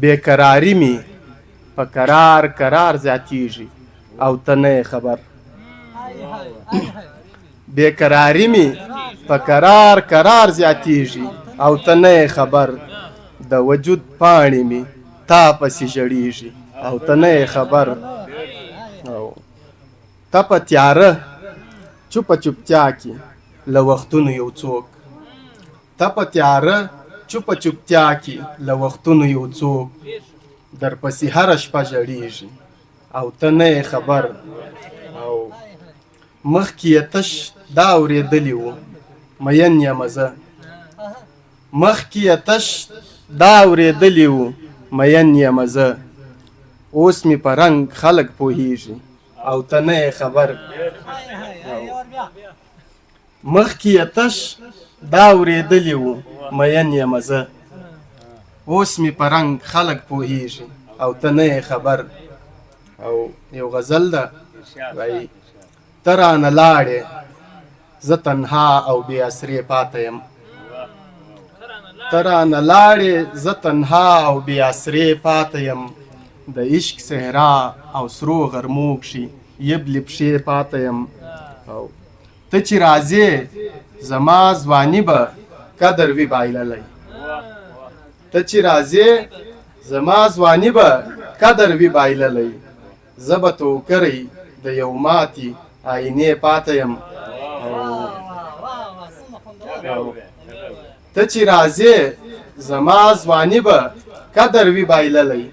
بېقراري مې په قرار قرار زیاتېږي او ته نه یې خبر بېقراري مې په قرار قرار زیاتېږي او ته نه یې خبر د وجود پاڼې مې تا پسې ژړېږي او ته نه یې خبر او ته په تیاره چوپه چوپتیا کې له وختونو یو څوک ته په تیاره چوپه چوپتیا کې له وختونو یو څوک درپسې هره شپه ژړېږي او ته نه یې خبر او مخکې یې تش دا اورېدلي وو مین یمه زه مخکې یې تش دا اورېدلي وو مین یمه زه اوس مې په رنګ خلک پوهېږي او ته نه یې خبر مخکې یې تش دا اورېدلي وو مین یمه زه اوس مې په رنګ خلک پوهېږي او ته نه یې خبر او یو غزل ده وایي ته رانه لاړې زه تنها او بې اسرې پاته یم ته رانه لاړې زه تنها او بې اسرې پاته یم د عشق صحرا او سرو غرمو کښې یبلې پښې پاته یم او ته چې راځې زما ځواني به قدر وي بایللی ته چې راځې زما ځواني به قدر وي بایللی زه به توکری د یو ماتې آینې پاته یم ته چې راځې زما ځواني به قدر وي بایللی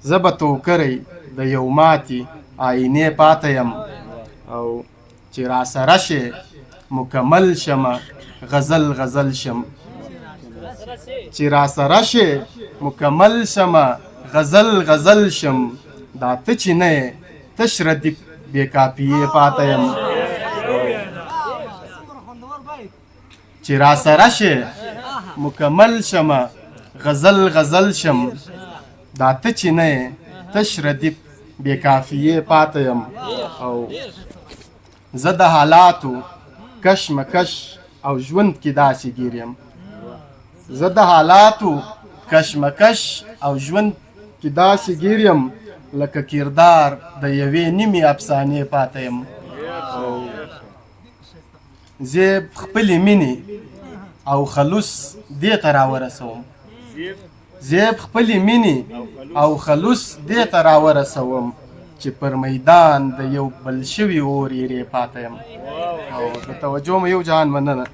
زه به توکری د یو ماتې آینې پاته یم او چې راسره شې مکمل شمه غزل غزل شم چې راسره شې مکمل شمه غزل غزل شم دا ته چې نه یې تش ردیف بې کاپیې پاته یم چې راسره شې مکمل شمه غزل غزل شم دا ته چې نه یې تش ردیف بې کافیې پاته یم او زه د حالاتو کشمکش او ژوند کې داسې ګیر یم زه د حالاتو کشمکش او ژوند کې داسې ګیر یم لکه کردار د یوې نیمې افسانې پاته یم زه خپلې مینې او خلوص دې ته راورسوم زه خپلې مینې او خلوص دې ته راورسوم چې پر میدان د یو بل شوي اور یې پاته یم او د توجه مو یو جهان مننه